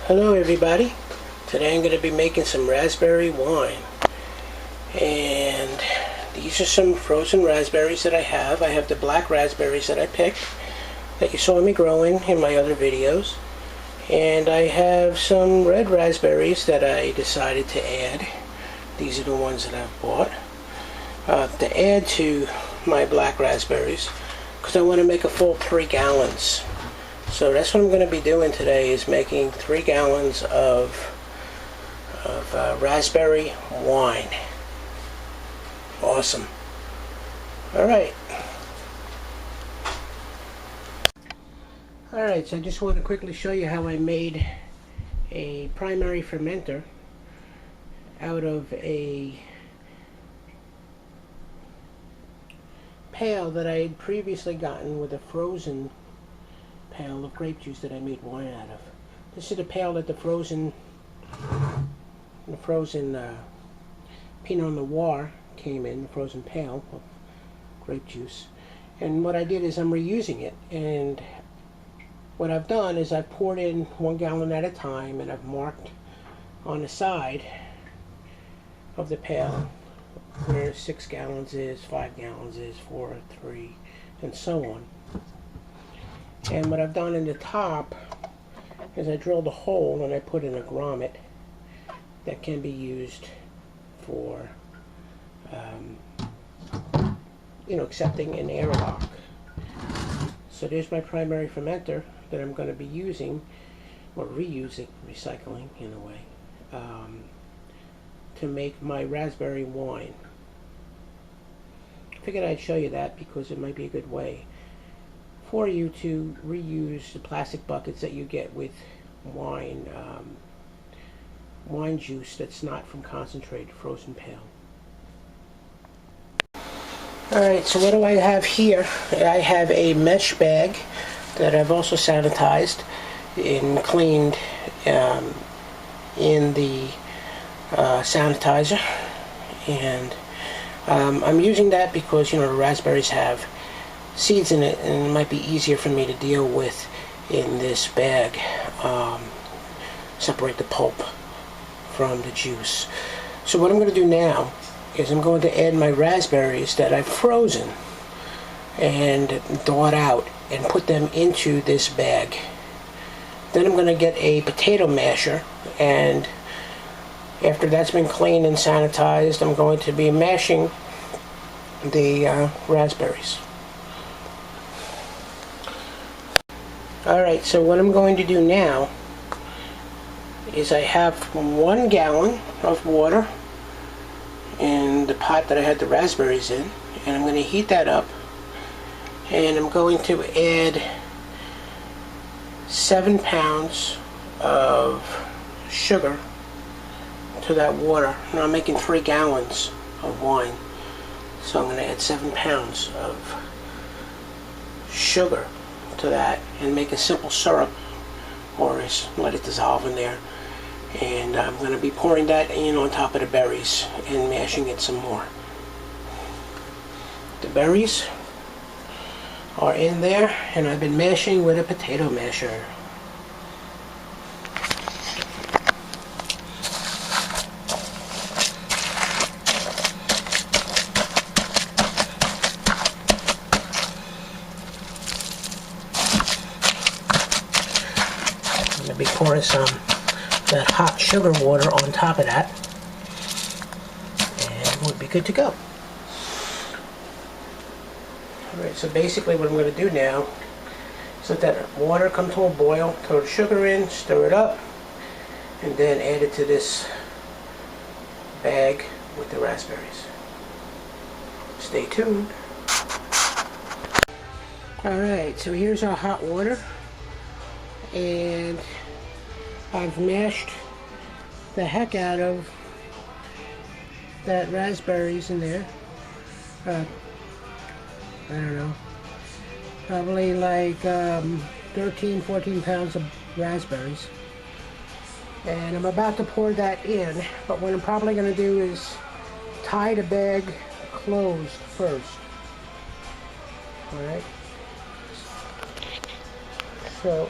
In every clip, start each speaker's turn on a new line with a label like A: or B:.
A: Hello everybody. Today I'm going to be making some raspberry wine. And these are some frozen raspberries that I have. I have the black raspberries that I picked, that you saw me growing in my other videos. And I have some red raspberries that I decided to add. These are the ones that I've bought. To add to my black raspberries, because I want to make a full 3 gallons. So that's what I'm going to be doing today, is making 3 gallons of raspberry wine. Awesome. Alright. Alright, so I just want to quickly show you how I made a primary fermenter out of a pail that I had previously gotten with a frozen pail of grape juice that I made wine out of. This is the pail that the frozen Pinot Noir came in, the frozen pail of grape juice. And what I did is I'm reusing it, and what I've done is I've poured in 1 gallon at a time, and I've marked on the side of the pail where 6 gallons is, 5 gallons is, 4, 3, and so on. And what I've done in the top is I drilled a hole and I put in a grommet that can be used for, accepting an airlock. So there's my primary fermenter that I'm going to be using, or reusing, recycling in a way, to make my raspberry wine. I figured I'd show you that because it might be a good way for you to reuse the plastic buckets that you get with wine juice that's not from concentrated frozen pail. Alright, so what do I have here? I have a mesh bag that I've also sanitized and cleaned in the sanitizer, and I'm using that because the raspberries have seeds in it, and it might be easier for me to deal with in this bag. Separate the pulp from the juice. So what I'm going to do now is I'm going to add my raspberries that I've frozen and thawed out and put them into this bag. Then I'm going to get a potato masher, and after that's been cleaned and sanitized, I'm going to be mashing the raspberries. Alright, so what I'm going to do now is I have 1 gallon of water in the pot that I had the raspberries in, and I'm going to heat that up, and I'm going to add 7 pounds of sugar to that water. Now I'm making 3 gallons of wine, so I'm going to add 7 pounds of sugar to that and make a simple syrup, or just let it dissolve in there. And I'm going to be pouring that in on top of the berries and mashing it some more. The berries are in there, and I've been mashing with a potato masher. I'm going to be pouring some that hot sugar water on top of that, and we'll be good to go. Alright, so basically what I'm going to do now is let that water come to a boil, throw the sugar in, stir it up, and then add it to this bag with the raspberries. Stay tuned. Alright, so here's our hot water, and I've mashed the heck out of that raspberries in there. I don't know, probably like 13-14 pounds of raspberries. And I'm about to pour that in, but what I'm probably going to do is tie the bag closed first. Alright, so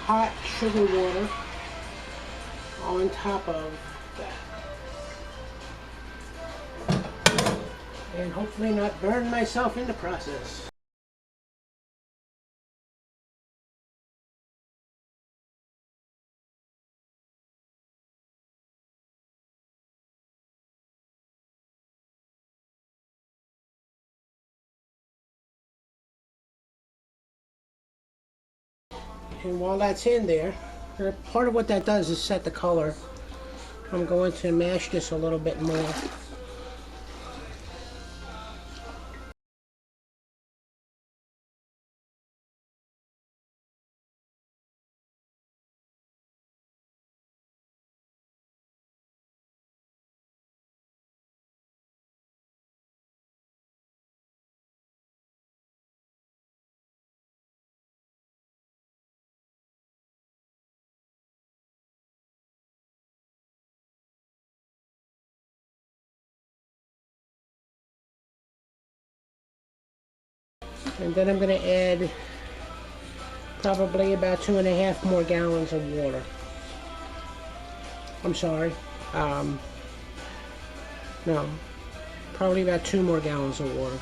A: hot sugar water on top of that. And hopefully not burn myself in the process. And while that's in there, part of what that does is set the color. I'm going to mash this a little bit more. And then I'm going to add probably about 2.5 more gallons of water. I'm sorry. No, probably about 2 more gallons of water.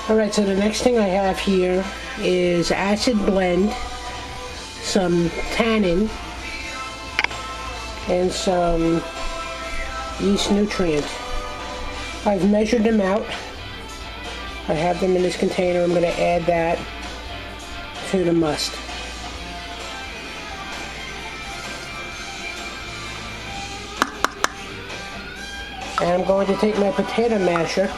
A: Alright, so the next thing I have here is acid blend, some tannin, and some yeast nutrient. I've measured them out. I have them in this container. I'm going to add that to the must. And I'm going to take my potato masher.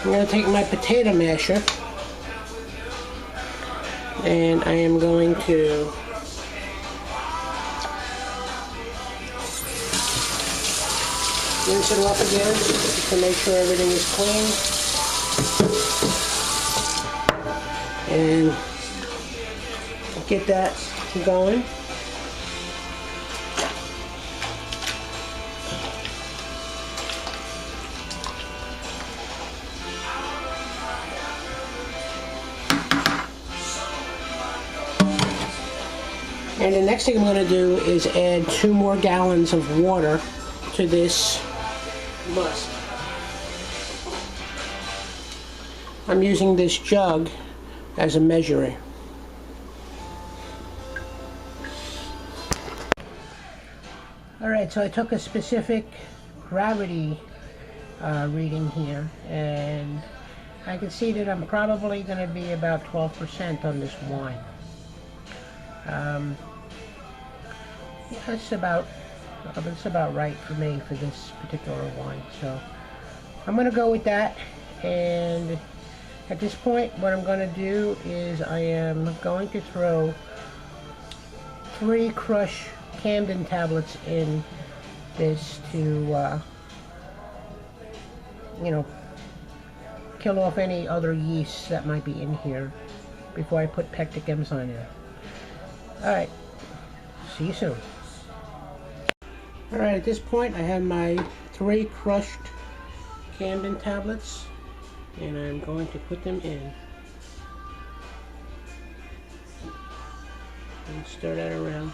A: I'm going to take my potato masher and I am going to rinse it off again to make sure everything is clean. And get that going. And the next thing I'm going to do is add 2 more gallons of water to this must. I'm using this jug as a measuring. Alright, so I took a specific gravity reading here, and I can see that I'm probably going to be about 12% on this wine. That's about right for me for this particular wine. So I'm going to go with that. And at this point, what I'm going to do is I am going to throw 3 crushed Camden tablets in this to, kill off any other yeast that might be in here before I put pectic enzyme in. Alright, see you soon. Alright, at this point I have my 3 crushed Camden tablets and I'm going to put them in. And stir that around.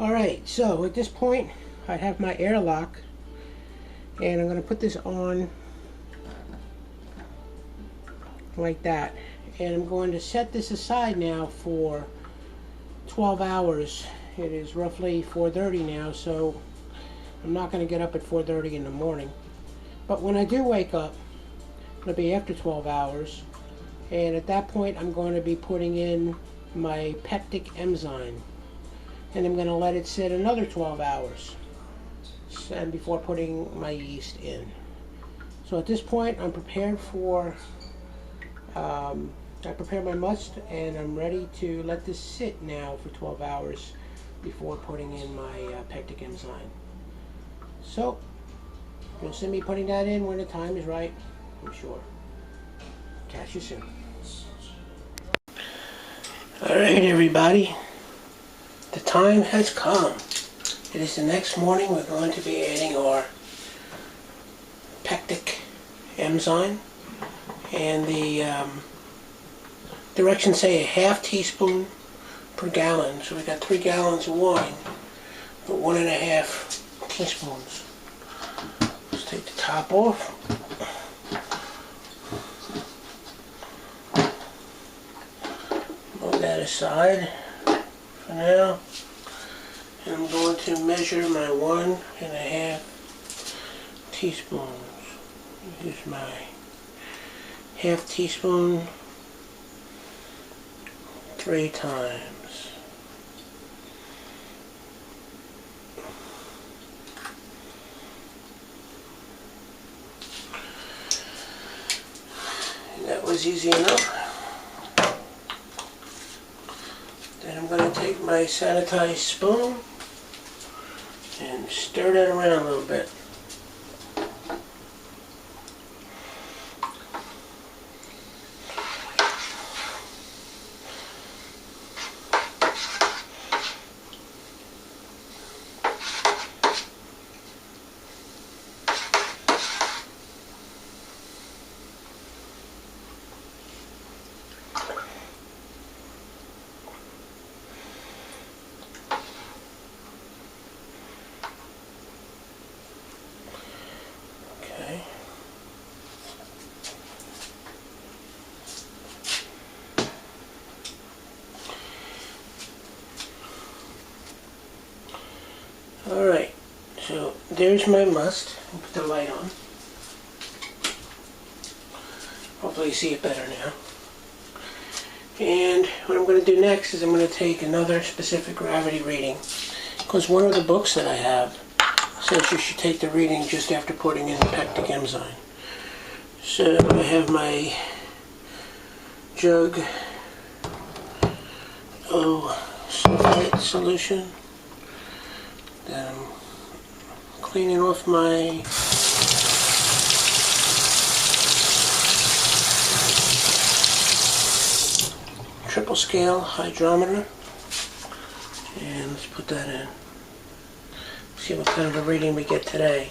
A: Alright, so at this point I have my airlock and I'm going to put this on like that, and I'm going to set this aside now for 12 hours. It is roughly 4:30 now, so I'm not going to get up at 4:30 in the morning, but when I do wake up it'll be after 12 hours, and at that point I'm going to be putting in my pectic enzyme. And I'm going to let it sit another 12 hours. and before putting my yeast in. So at this point, I'm prepared for, I prepared my must, and I'm ready to let this sit now for 12 hours before putting in my pectic enzyme. So, you'll see me putting that in when the time is right, I'm sure. Catch you soon. Alright everybody, the time has come. It is the next morning. We're going to be adding our pectic enzyme, and the directions say a half teaspoon per gallon. So we got 3 gallons of wine, but 1.5 teaspoons. Let's take the top off. Move that aside for now. And I'm going to measure my 1.5 teaspoons. Here's my half teaspoon 3 times. And that was easy enough. Then I'm going to take my sanitized spoon and stir that around a little bit. Alright, so there's my must. I'll put the light on. Hopefully you see it better now. And what I'm going to do next is I'm going to take another specific gravity reading, because one of the books that I have says you should take the reading just after putting in the pectic enzyme. So I have my jug sulfite solution. Then I'm cleaning off my triple scale hydrometer, and let's put that in. See what kind of a reading we get today.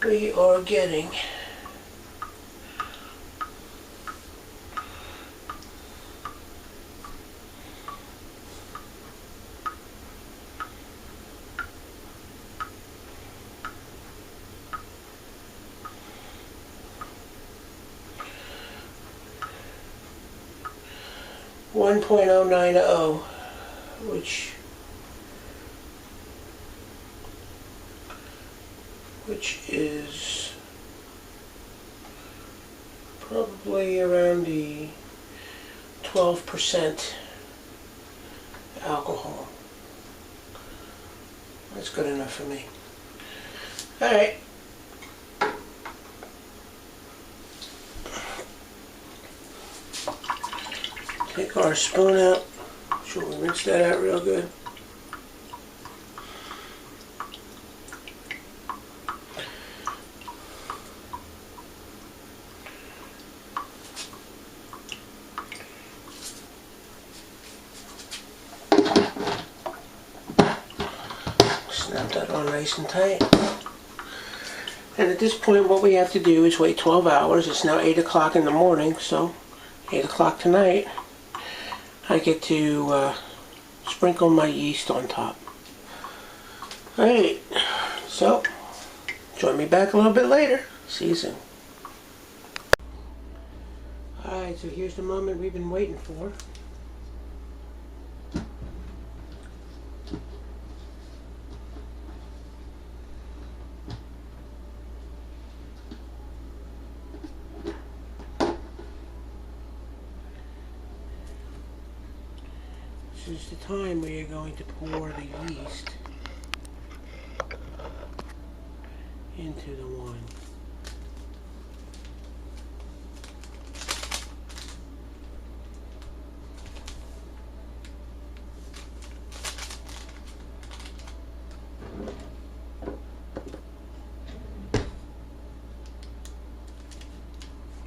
A: We are getting .090, which is probably around the 12% alcohol. That's good enough for me. Alright. Take our spoon out. Sure we rinse that out real good. Snap that on nice and tight. And at this point what we have to do is wait 12 hours. It's now 8 o'clock in the morning, so 8 o'clock tonight I get to sprinkle my yeast on top. Alright, so join me back a little bit later. See you soon. Alright, so here's the moment we've been waiting for. This is the time where you're going to pour the yeast into the wine.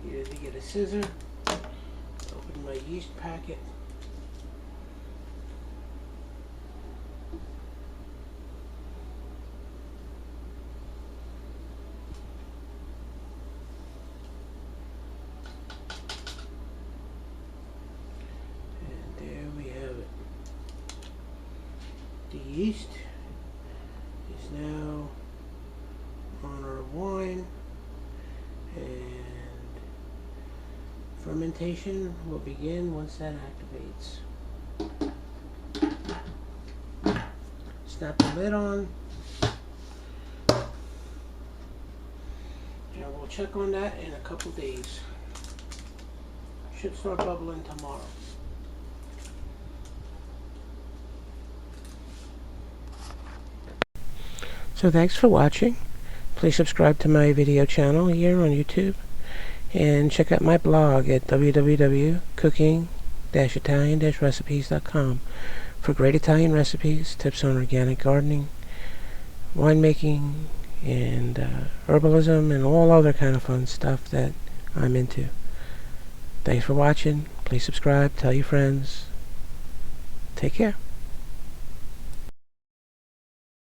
A: Either to get a scissor, open my yeast packet. The yeast is now on our wine, and fermentation will begin once that activates. Snap the lid on, and we'll check on that in a couple days. Should start bubbling tomorrow. So thanks for watching. Please subscribe to my video channel here on YouTube, and check out my blog at www.cooking-italian-recipes.com for great Italian recipes, tips on organic gardening, winemaking, and herbalism, and all other kind of fun stuff that I'm into. Thanks for watching. Please subscribe, tell your friends. Take care.